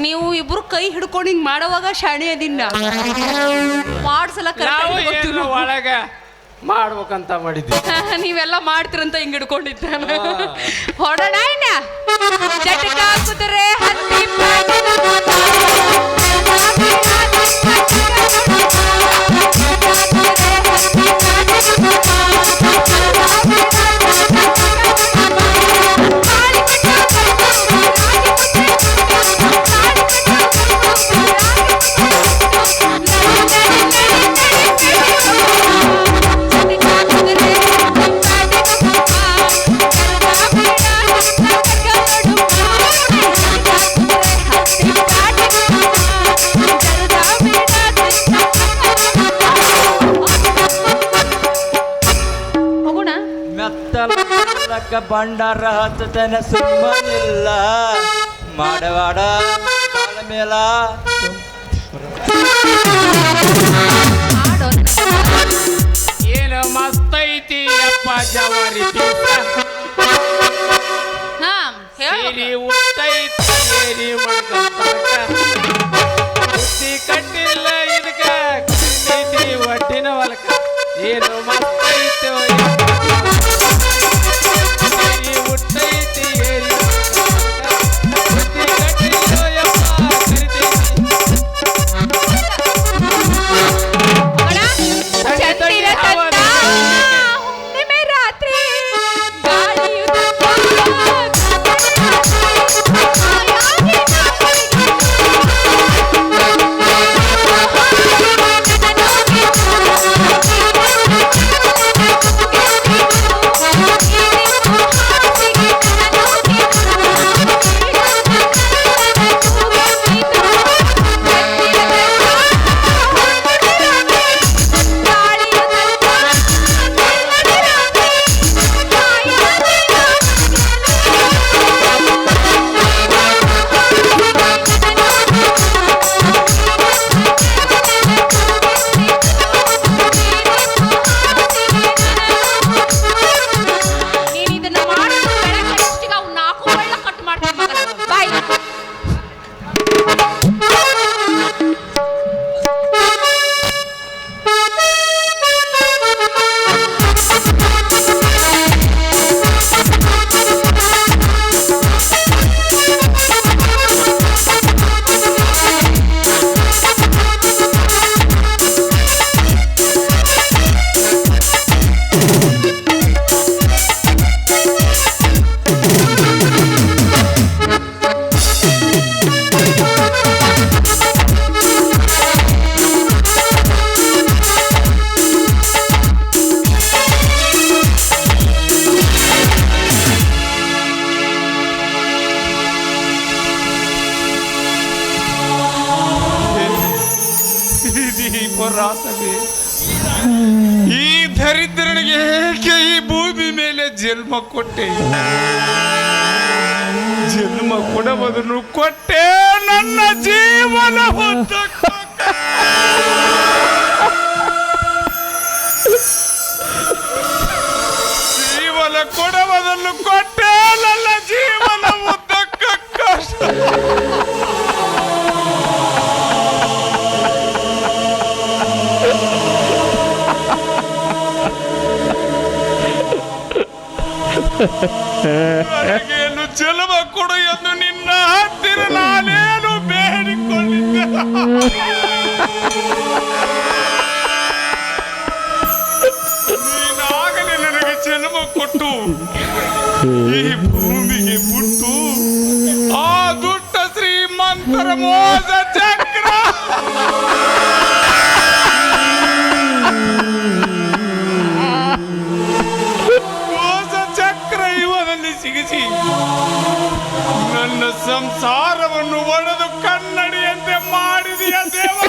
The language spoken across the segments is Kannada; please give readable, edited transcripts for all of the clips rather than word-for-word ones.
ನೀವು ಇಬ್ರು ಕೈ ಹಿಡ್ಕೊಂಡು ಹಿಂಗ್ ಮಾಡೋವಾಗ ಶಾಣೆ ಅದಿನ್ನ ಮಾಡ್ಸಲ ಒಳಗ ಮಾಡ್ಬೇಕಂತ ಮಾಡಿದ್ವಿ. ನೀವೆಲ್ಲ ಮಾಡ್ತಿರಂತ ಹಿಂಗ್ ಹಿಡ್ಕೊಂಡಿದ್ದ ಹೊಡೋಣ ಚಟಕ ಕುದುರೆ ಹತ್ತಿ ಬಂಡಾರ ಹತ್ತನ ಸುಮ್ಮನಿಲ್ಲ ಮಾಡವಾಡ ಮೇಲ ಏನು ಮಸ್ತೈತಿ ಅಪ್ಪ ಜವಾರಿ ಸೇರಿ ಉತ್ತೈತಿ ಸೇರಿ ಬುದ್ಧಿ ಕಟ್ಟಿಲ್ಲ ಇದಕ್ಕ ಕಟ್ಟೈತಿ ಒಟ್ಟಿನ ಹೊಲಕ ಏನು ಮಸ್ತೈತಿ ರಾಸವೇ, ಈ ದರಿದ್ರನಿಗೆ ಏಕೆ ಈ ಭೂಮಿ ಮೇಲೆ ಜನ್ಮ ಕೊಟ್ಟೆ? ಜನ್ಮ ಕೊಡಬದನ್ನು ಕೊಟ್ಟೆ ನನ್ನ ಜೀವನ ಉದ್ದಕ್ಕೂ. ಜೀವನ ಕೊಡಬದನ್ನು ಕೊಟ್ಟೆ ನನ್ನ ಜೀವನ ಉದ್ದಕ್ಕ ಕಷ್ಟ. ನನಗೇನು ಜನ್ಮ ಕೊಡು ಎಂದು ನಿನ್ನ ಹತ್ತಿರ ನಾನೇನು ಬೇಡಿಕೊಂಡಿದ್ದೆ. ನೀನಾಗಲೇ ನನಗೆ ಜನ್ಮ ಕೊಟ್ಟು ಈ ಭೂಮಿಗೆ ಬಿಟ್ಟು ಆ ದುಷ್ಟ ಶ್ರೀಮಂತರ ಮೋಸ ಚಕ್ರ ಸಿಗಿಸಿ ನನ್ನ ಸಂಸಾರವನ್ನು ಒಡೆದು ಕನ್ನಡಿಯಂತೆ ಮಾಡಿದೆಯ ದೇವ.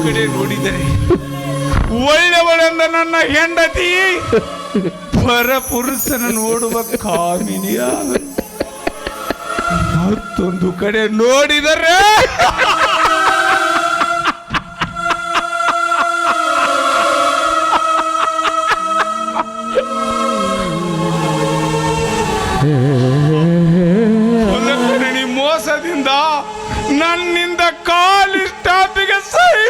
ಕಡೆ ನೋಡಿದರೆ ಒಳ್ಳೆಯವಳೆಂದ ನನ್ನ ಹೆಂಡತಿ ಪರಪುರುಷನ ನೋಡುವ ಕಾಮಿನಿಯಾದ, ಮತ್ತೊಂದು ಕಡೆ ನೋಡಿದರೆ ಮೋಸದಿಂದ ನನ್ನಿಂದ ಕಾಲಿಸ್ಟಾಪಿಗೆ ಸಹಿ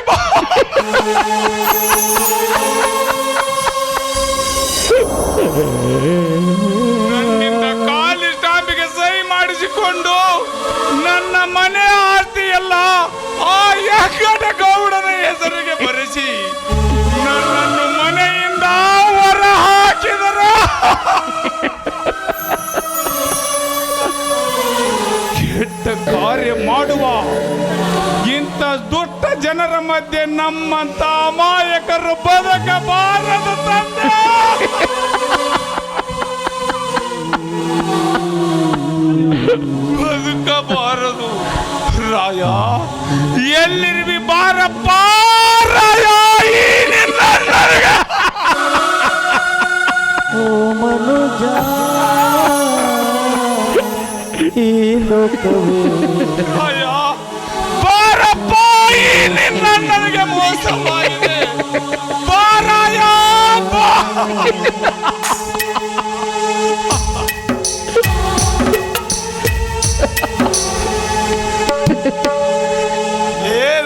ನನ್ನಿಂದ ಕಾಲಿಸ್ಟಾಪಿಗೆ ಸಹಿ ಮಾಡಿಸಿಕೊಂಡು ನನ್ನ ಮನೆ ಆಸ್ತಿ ಎಲ್ಲ ಆ ಯಕ್ಕಟ ಗೌಡನ ಹೆಸರಿಗೆ ಬರೆಸಿ ನನ್ನನ್ನು ಮನೆಯಿಂದ ಹೊರ ಹಾಕಿದರು. ಕೆಟ್ಟ ಕಾರ್ಯ ಮಾಡುವ ಇಂಥ ದುಷ್ಟ ಜನರ ಮಧ್ಯೆ ನಮ್ಮಂತ ಅಮಾಯಕರು ಬದುಕಬಾರದು ತಂದೆ. ಬದುಕಬಾರದು ರಾಯ, ಎಲ್ಲಿರ್ವಿ ಬಾರಪ್ಪ ರಾಯ. ಓ ಮನುಜ ಈ ಲೋಕವೇ ಬಾರಪ್ಪ, ನನಗೆ ಮೋಸವಾಗಿದೆ. ಬಾರಾಯ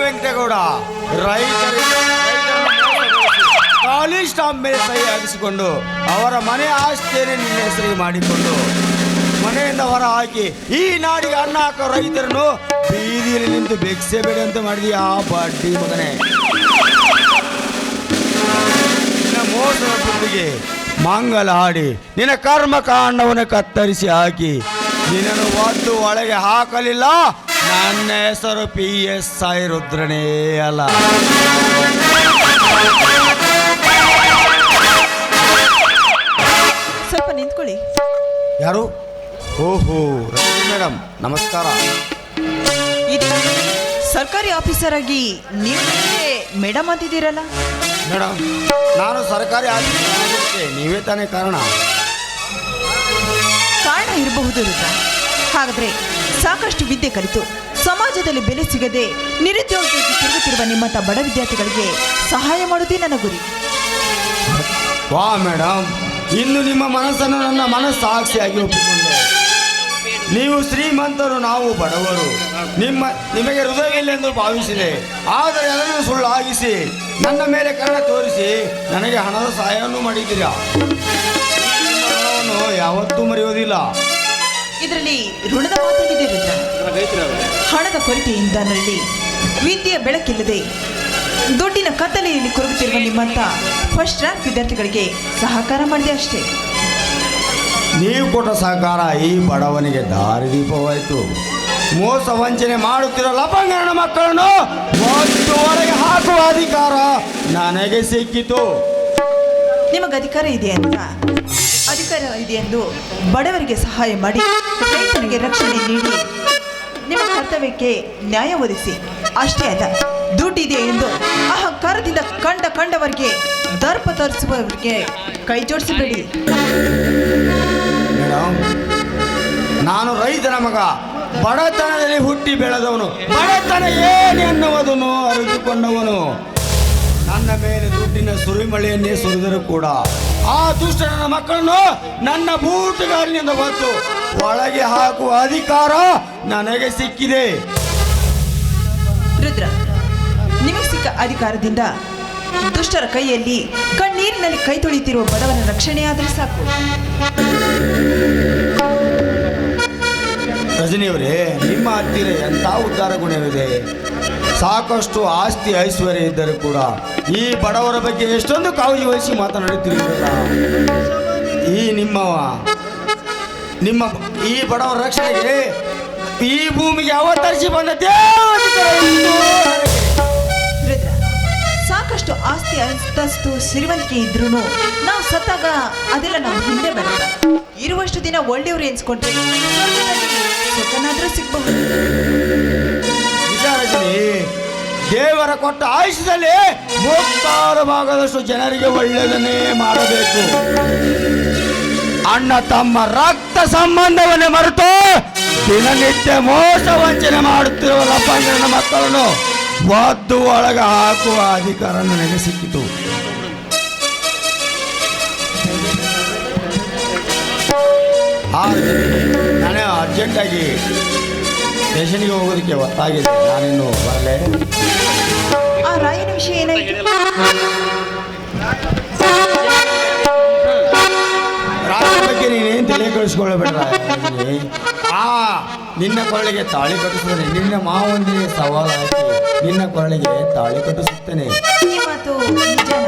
ವೆಂಕಟೇಗೌಡ, ಖಾಲಿ ಸ್ಟಾಂಪ್ ಮೇಲೆ ಸಹಿ ಹಾಕಿಸಿಕೊಂಡು ಅವರ ಮನೆ ಆಸ್ತಿಯನ್ನು ನಿನ್ನ ಹೆಸರಿಗೆ ಮಾಡಿಕೊಂಡು ಮನೆಯಿಂದ ಹೊರ ಹಾಕಿ ಈ ನಾಡಿಗೆ ಅನ್ನ ಹಾಕೋ ರೈತರನ್ನು ಬೀದಿಯಲ್ಲಿ ನಿಂತು ಭಿಕ್ಷೆ ಬೇಡ ಅಂತ ಮಾಡಿದೀಯ ಆ ಬಡ್ಡಿ ಮಗನೇ. ನಿನ್ನ ಮೋಸದ ಬುದ್ಧಿಗೆ ಮಂಗಲ ಹಾಡಿ ನಿನ್ನ ಕರ್ಮ ಕಾಂಡವನ್ನು ಕತ್ತರಿಸಿ ಹಾಕಿ ನಿನ್ನನ್ನು ಒದ್ದು ಒಳಗೆ ಹಾಕಲಿಲ್ಲ. ನನ್ನ ಹೆಸರು PSI ರುದ್ರನೇ ಅಲ್ಲ. ಸ್ವಲ್ಪ ನಿಂತ್ಕೊಳ್ಳಿ. ಯಾರು? ಓಹೋ, ಮೇಡಮ್ ನಮಸ್ಕಾರ. ಇದು ಸರ್ಕಾರಿ ಆಫೀಸರ್ ಆಗಿ ನೀವು ಮೇಡಮ್ ಅಂತಿದ್ದೀರಲ್ಲ? ಮೇಡಮ್, ನಾನು ಸರ್ಕಾರಿ ಆಫೀಸರ್ ಆಗೋದಕ್ಕೆ ನೀವೇ ತಾನೇ ಕಾರಣ. ಕಾರಣ ಇರಬಹುದು ರುದ್ರ. ಹಾಗಾದ್ರೆ ಸಾಕಷ್ಟು ವಿದ್ಯೆ ಕಲಿತು ಸಮಾಜದಲ್ಲಿ ಬೆಲೆ ಸಿಗದೆ ನಿರುದ್ಯೋಗಕ್ಕೆ ತಿರುಗುತ್ತಿರುವ ನಿಮ್ಮಂಥ ಬಡ ವಿದ್ಯಾರ್ಥಿಗಳಿಗೆ ಸಹಾಯ ಮಾಡುವುದೇ ನನ್ನ ಗುರಿ. ವಾ ಮೇಡಮ್, ಇನ್ನು ನಿಮ್ಮ ಮನಸ್ಸನ್ನು ನನ್ನ ಮನಸ್ಸಾಕ್ಷಿಯಾಗಿ ಒಪ್ಪಿಕೊಂಡೆ. ನೀವು ಶ್ರೀಮಂತರು, ನಾವು ಬಡವರು. ನಿಮಗೆ ಹೃದಯವಿಲ್ಲೆಂದು ಭಾವಿಸಿದೆ. ಆದರೆ ಅದನ್ನು ಸುಳ್ಳಾಗಿಸಿ ನನ್ನ ಮೇಲೆ ಕರುಣ ತೋರಿಸಿ ನನಗೆ ಹಣದ ಸಹಾಯವನ್ನು ಮಾಡಿದ್ದೀರಾ. ಹಣವನ್ನು ಯಾವತ್ತೂ ಮರೆಯುವುದಿಲ್ಲ. ಇದರಲ್ಲಿ ಋಣದ ಮಾತೇನಿದೆ ರುದ್ರ? ಹಣದ ಕೊರತೆಯಿಂದ ನರಲ್ಲಿ ವಿದ್ಯೆಯ ಬೆಳಕಿಲ್ಲದೆ ದುಡ್ಡಿನ ಕತ್ತಲೆಯಲ್ಲಿ ಕೊರಗುತ್ತಿರುವ ನಿಮ್ಮಂಥ ಫಸ್ಟ್ ರ್ಯಾಂಕ್ ವಿದ್ಯಾರ್ಥಿಗಳಿಗೆ ಸಹಕಾರ ಮಾಡಿದೆ ಅಷ್ಟೇ. ನೀವು ಕೊಟ್ಟ ಸಹಕಾರ ಈ ಬಡವನಿಗೆ ದಾರಿದೀಪವಾಯಿತು. ಮೋಸ ವಂಚನೆ ಮಾಡುತ್ತಿರೋ ಲಪಂಗನ ಮಕ್ಕಳನ್ನು ಹೊರಗೆ ಹಾಕುವ ಅಧಿಕಾರ ನನಗೆ ಸಿಕ್ಕಿತು. ನಿಮಗೆ ಅಧಿಕಾರ ಇದೆ ಅಂತ ಅಧಿಕಾರ ಇದೆ ಎಂದು ಬಡವರಿಗೆ ಸಹಾಯ ಮಾಡಿ ರೈತರಿಗೆ ರಕ್ಷಣೆ ನೀಡಿ ನಿಮ್ಮ ಕರ್ತವ್ಯಕ್ಕೆ ನ್ಯಾಯ ಒದಗಿಸಿ. ಅಷ್ಟೇ ಅಲ್ಲ, ದುಡ್ಡಿದೆ ಎಂದು ಅಹಂಕಾರದಿಂದ ಕಂಡವರಿಗೆ ದರ್ಪ ತೋರಿಸುವವರಿಗೆ ಕೈ ಜೋಡಿಸಬೇಡಿ. ಮೇಡಮ್, ನಾನು ರೈತನ ಮಗ, ಬಡತನದಲ್ಲಿ ಹುಟ್ಟಿ ಬೆಳೆದವನು, ಬಡತನ ಏನೆನ್ನುವುದನ್ನು ಅರಿತುಕೊಂಡವನು. ನನ್ನ ಮೇಲೆ ದುಡ್ಡಿನ ಸುರಿಮಳೆಯನ್ನೇ ಸುರಿದರೂ ಕೂಡ ಆ ದುಷ್ಟನ ಮಕ್ಕಳನ್ನು ನನ್ನ ಬೂಟುಗಾಲಿನಿಂದ ಬಂದು ಒಳಗೆ ಹಾಕುವ ಅಧಿಕಾರ ನನಗೆ ಸಿಕ್ಕಿದೆ. ರುದ್ರ, ನಿಮಗೆ ಸಿಕ್ಕ ಅಧಿಕಾರದಿಂದ ದುಷ್ಟರ ಕೈಯಲ್ಲಿ ಕಣ್ಣೀರಿನಲ್ಲಿ ಕೈ ತೊಳಿತಿರುವ ಬಡವನ ರಕ್ಷಣೆಯಾದರೆ ಸಾಕು. ರಜನಿಯವರೇ, ನಿಮ್ಮ ಹತ್ತಿರ ಎಂಥ ಉದ್ಧಾರ ಗುಣವಿದೆ. ಸಾಕಷ್ಟು ಆಸ್ತಿ ಐಶ್ವರ್ಯ ಇದ್ದರೂ ಕೂಡ ಈ ಬಡವರ ಬಗ್ಗೆ ಎಷ್ಟೊಂದು ಕಾಳಜಿ ವಹಿಸಿ ಮಾತನಾಡುತ್ತಿರಲಿಲ್ಲ. ಈ ನಿಮ್ಮ ಈ ಬಡವರ ರಕ್ಷಣೆಗೆ ಈ ಭೂಮಿಗೆ ಅವತರಿಸಿ ಬಂದ ರುದ್ರ, ಸಾಕಷ್ಟು ಆಸ್ತಿ ಅಂತಸ್ತು ಶ್ರೀಮಂತಿಕೆ ಇದ್ರೂ ನಾವು ಸತ್ತಾಗ ಅದೆಲ್ಲ ನಾವು ಹಿಂದೆ ಬರಲ್ಲ. ಇರುವಷ್ಟು ದಿನ ಒಳ್ಳೆಯವರು ಎನ್ಸ್ಕೊಂಡ್ರೆ ಸುಖನಾದ್ರೂ ಸಿಗಬಹುದು. ದೇವರ ಕೊಟ್ಟ ಆಯುಷ್ಯದಲ್ಲಿ 36 ಭಾಗದಷ್ಟು ಜನರಿಗೆ ಒಳ್ಳೆಯದನ್ನೇ ಮಾಡಬೇಕು. ಅಣ್ಣ ತಮ್ಮ ರಕ್ತ ಸಂಬಂಧವನ್ನೇ ಮರೆತು ದಿನನಿತ್ಯ ಮೋಸ ವಂಚನೆ ಮಾಡುತ್ತಿರುವ ಲಪ್ಪಂಗನ ಮಕ್ಕಳನ್ನು ಒದ್ದು ಒಳಗೆ ಹಾಕುವ ಅಧಿಕಾರ ನನಗೆ ಸಿಕ್ಕಿತು. ನಾನೇ ಅರ್ಜೆಂಟಾಗಿ ಸ್ಟೇಷನ್ಗೆ ಹೋಗೋದಕ್ಕೆ ಒತ್ತಾಗಿದೆ. ನಾನಿನ್ನು ಬರಲೇ. ಆ ರಾಯನ ವಿಷಯ ಏನಾಯ್ತು? ರಾಜನ ಬಗ್ಗೆ ನೀನೇನು ತಲೆ ಕಳಿಸ್ಕೊಳ್ಳಬೇಡ. ನಿನ್ನ ಕೊರಳಿಗೆ ತಾಳಿ ಕಟ್ಟಿಸಿದ್ರೆ ನಿನ್ನ ಮಾವೊಂದಿಗೆ ಸವಾಲು ಹಾಕಿ ನಿನ್ನ ಕೊರಳಿಗೆ ತಾಳಿ ಕಟ್ಟಿಸುತ್ತೇನೆ. ಈ ಮಾತು ನಿಜನಾ?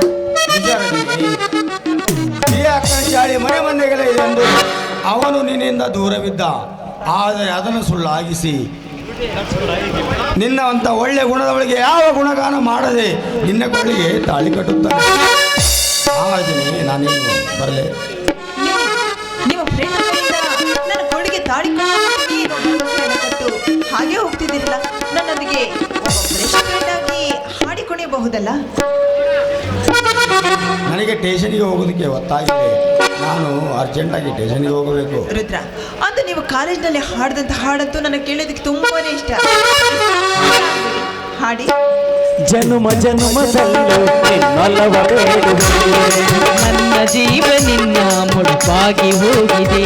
ನಿಜ ರಜನಿ. ಈ ಅಕ್ಕನ ಚಾಳಿ ಮನೆ ಮಂದಿಗೆಲ್ಲ ಇದೆ ಎಂದು ಅವನು ನಿನ್ನಿಂದ ದೂರವಿದ್ದ. ಆದರೆ ಅದನ್ನು ಸುಳ್ಳಾಗಿಸಿ ನಿನ್ನ ಅಂತ ಒಳ್ಳೆ ಗುಣದವಳಿಗೆ ಯಾವ ಗುಣಗಾನ ಮಾಡದೆ ನಿನ್ನ ಕೊರಳಿಗೆ ತಾಳಿ ಕಟ್ಟುತ್ತಾನೆ. ರಜನಿ, ನಾನೇನು ಬರಲೇ? ನಿಮ್ಮ ಫ್ರೆಂಡ್ ನನ್ನ ಕೊರಳಿಗೆ ತಾಳಿ ಕಟ್ಟು ಹಾಗೆ ಹೋಗ್ತಿದ್ದಿರಲ್ಲ. ನನ್ನೊಂದಿಗೆ ಫ್ರೆಂಡ್ ಆಗಿ ಹಾಡಿಕೊಳ್ಳಬಹುದಲ್ಲ? ನನಗೆ ಸ್ಟೇಷನ್ಗೆ ಹೋಗೋದಕ್ಕೆ ಒತ್ತಾಗಿದೆ. ನಾನು ಅರ್ಜೆಂಟಾಗಿ ಸ್ಟೇಷನ್ಗೆ ಹೋಗಬೇಕು. ರುದ್ರ, ಅದು ನೀವು ಕಾಲೇಜ್ನಲ್ಲಿ ಹಾಡಿದಂಥ ಹಾಡಂತೂ ನನಗೆ ಕೇಳೋದಕ್ಕೆ ತುಂಬಾನೇ ಇಷ್ಟ. ಹಾಡಿ. ಜನುಮ ಜನುಮದಲ್ಲೂ ನಿನ್ನೊಲವ ಬೇಡುವೆ, ನನ್ನ ಜೀವ ನಿನ್ನ ಮುಡುಪಾಗಿ ಹೋಗಿದೆ.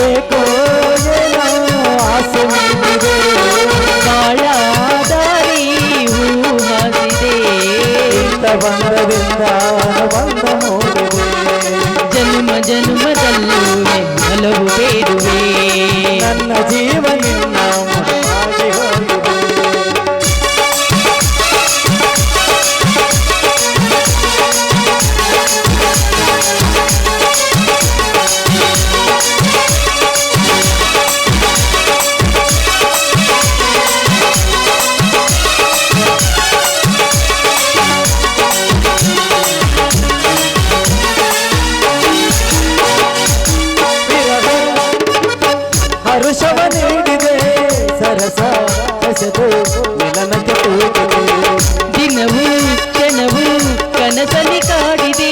ಏಕೋ ಏನೋ ಆಸೆ ನೀಡಿದೆ, ಬಾಳ ದಾರಿ ಹೂ ಹಾಸಿದೆ. ಇಂಥ ಬಂಧದಿಂದ ಬಂದ ನೋಡುವೆ, ಜನ್ಮ ಜನ್ಮದಲ್ಲೂ ನಿನ್ನೊಲವು ಬೇಡುವೆ. ನನ್ನ ಜೀವ ನಿನ್ನ ಮುಡುಪಾಗಿ ಹೋಗಿದೆ. ಹರುಷವ ನೀಡಿದೆ ಸರಸ ಹೊಸದು ಮಿಲನಕ್ಕೆ ತೂಗಿದೆ. ದಿನವೂ ಕ್ಷಣವೂ ಕನಸಲಿ ಕಾಡಿದೆ,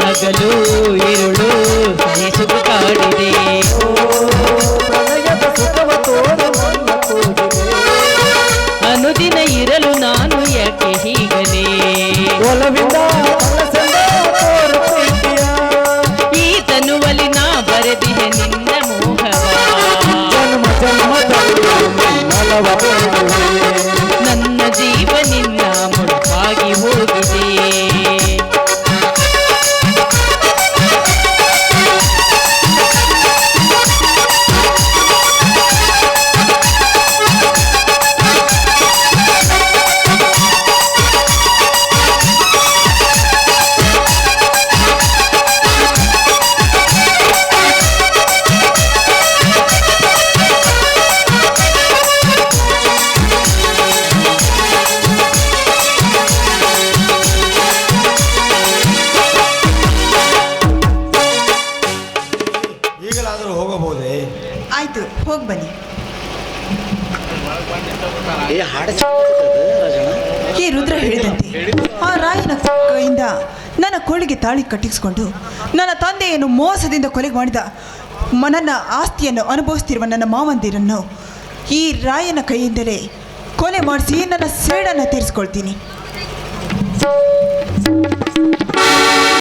ಹಗಲು ഇരുಳು ಸಹಿಸುವ ಕಾಡಿದೆ. ಪ್ರಣಯದ ಸುಖವ ತೋರು ನನ್ನ ಕೂಗಿದೆ, ಅನುದಿನ ಇರಲು ನಾನು ಯಾಕೆ ಹೀಗಲೇ. ಒಲವಿಂದ ಮನಸ್ಸೆಲ್ಲ ತೋರು ಪ್ರೀತಿಯ, ಈ ತನುವಲಿ ನಾ ಬರೆದಿದೆ ನಿನ್ನ ಮೋಹವ. ಜನ್ಮ ಜನ್ಮದಲ್ಲಿ ನಿನ್ನೊಲವ ಬೇಡುವೆ, ನನ್ನ ಜೀವ ನಿನ್ನ ಮುಡುಪಾಗಿ ಹೋಗಿದೆ. ಎಲ್ಲಾದರೂ ಹೋಗಬಹುದೇ? ಆಯ್ತು, ಹೋಗಿ ಬನ್ನಿ. ಈ ರುದ್ರ ಹೇಳಿದಂತೆ ಆ ರಾಯನ ಕೈಯಿಂದ ನನ್ನ ಕೋಳಿಗೆ ತಾಳಿ ಕಟ್ಟಿಸಿಕೊಂಡು ನನ್ನ ತಂದೆಯನ್ನು ಮೋಸದಿಂದ ಕೊಲೆ ಮಾಡಿದ ನನ್ನ ಆಸ್ತಿಯನ್ನು ಅನುಭವಿಸ್ತಿರುವ ನನ್ನ ಮಾವಂದಿರನ್ನು ಈ ರಾಯನ ಕೈಯಿಂದಲೇ ಕೊಲೆ ಮಾಡಿಸಿ ನನ್ನ ಸೇಡನ್ನು ತೀರಿಸ್ಕೊಳ್ತೀನಿ.